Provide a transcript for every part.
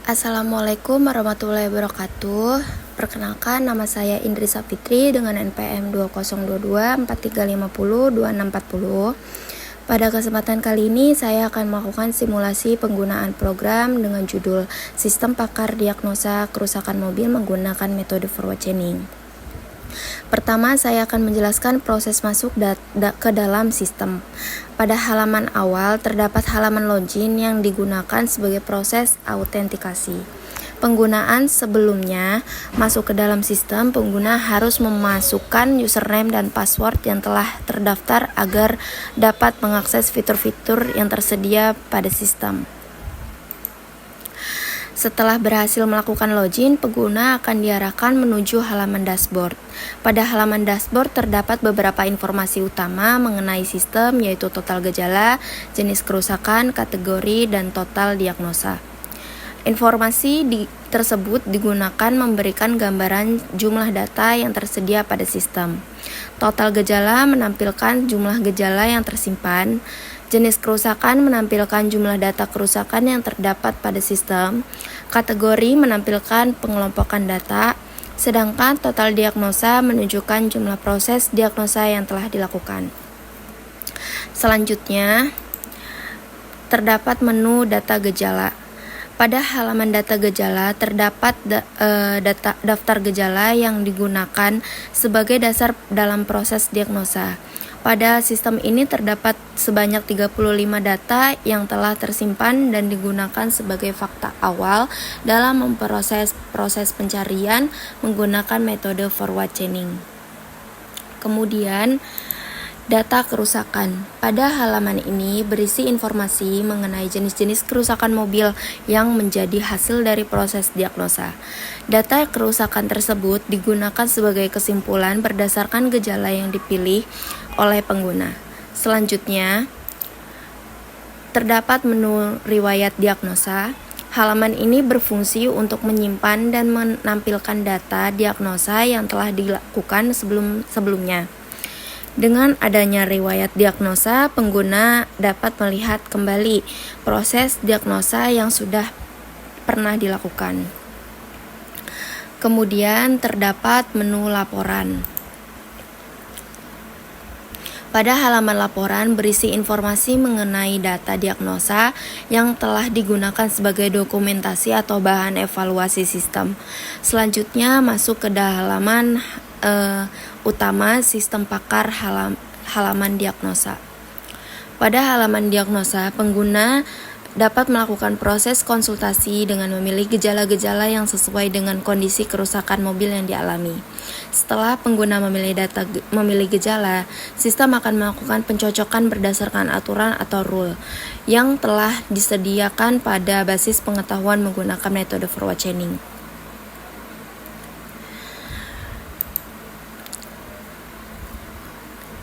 Assalamualaikum warahmatullahi wabarakatuh. Perkenalkan, nama saya Indri Sapitri dengan NPM 202243502640. Pada kesempatan kali ini saya akan melakukan simulasi penggunaan program dengan judul Sistem Pakar Diagnosa Kerusakan Mobil menggunakan metode forward chaining. Pertama, saya akan menjelaskan proses masuk ke dalam sistem. Pada halaman awal terdapat halaman login yang digunakan sebagai proses autentikasi. Penggunaan sebelumnya masuk ke dalam sistem, pengguna harus memasukkan username dan password yang telah terdaftar agar dapat mengakses fitur-fitur yang tersedia pada sistem. Setelah berhasil melakukan login, pengguna akan diarahkan menuju halaman dashboard. Pada halaman dashboard terdapat beberapa informasi utama mengenai sistem, yaitu total gejala, jenis kerusakan, kategori, dan total diagnosa. Informasi tersebut digunakan memberikan gambaran jumlah data yang tersedia pada sistem. Total gejala menampilkan jumlah gejala yang tersimpan. Jenis kerusakan menampilkan jumlah data kerusakan yang terdapat pada sistem. Kategori menampilkan pengelompokan data, sedangkan total diagnosa menunjukkan jumlah proses diagnosa yang telah dilakukan. Selanjutnya, terdapat menu data gejala. Pada halaman data gejala terdapat daftar gejala yang digunakan sebagai dasar dalam proses diagnosa. Pada sistem ini terdapat sebanyak 35 data yang telah tersimpan dan digunakan sebagai fakta awal dalam memproses proses pencarian menggunakan metode forward chaining. Kemudian, data kerusakan. Pada halaman ini berisi informasi mengenai jenis-jenis kerusakan mobil yang menjadi hasil dari proses diagnosa. Data kerusakan tersebut digunakan sebagai kesimpulan berdasarkan gejala yang dipilih oleh pengguna. Selanjutnya, terdapat menu riwayat diagnosa. Halaman ini berfungsi untuk menyimpan dan menampilkan data diagnosa yang telah dilakukan sebelumnya. Dengan adanya riwayat diagnosa, pengguna dapat melihat kembali proses diagnosa yang sudah pernah dilakukan. Kemudian terdapat menu laporan. Pada halaman laporan berisi informasi mengenai data diagnosa yang telah digunakan sebagai dokumentasi atau bahan evaluasi sistem. Selanjutnya masuk ke halaman utama sistem pakar halaman diagnosa. Pada halaman diagnosa, pengguna dapat melakukan proses konsultasi dengan memilih gejala-gejala yang sesuai dengan kondisi kerusakan mobil yang dialami. Setelah pengguna memilih gejala, sistem akan melakukan pencocokan berdasarkan aturan atau rule yang telah disediakan pada basis pengetahuan menggunakan metode forward chaining.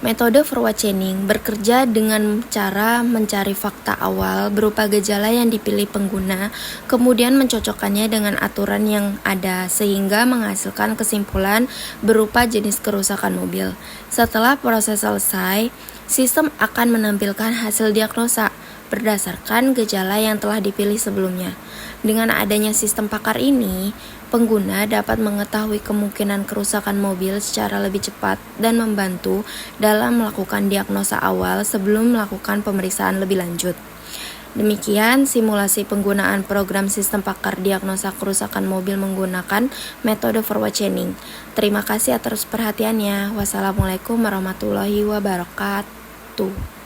Metode forward chaining bekerja dengan cara mencari fakta awal berupa gejala yang dipilih pengguna, kemudian mencocokkannya dengan aturan yang ada sehingga menghasilkan kesimpulan berupa jenis kerusakan mobil. Setelah proses selesai, sistem akan menampilkan hasil diagnosa berdasarkan gejala yang telah dipilih sebelumnya. Dengan adanya sistem pakar ini, pengguna dapat mengetahui kemungkinan kerusakan mobil secara lebih cepat dan membantu dalam melakukan diagnosa awal sebelum melakukan pemeriksaan lebih lanjut. Demikian simulasi penggunaan program sistem pakar diagnosa kerusakan mobil menggunakan metode forward chaining. Terima kasih atas perhatiannya. Wassalamualaikum warahmatullahi wabarakatuh.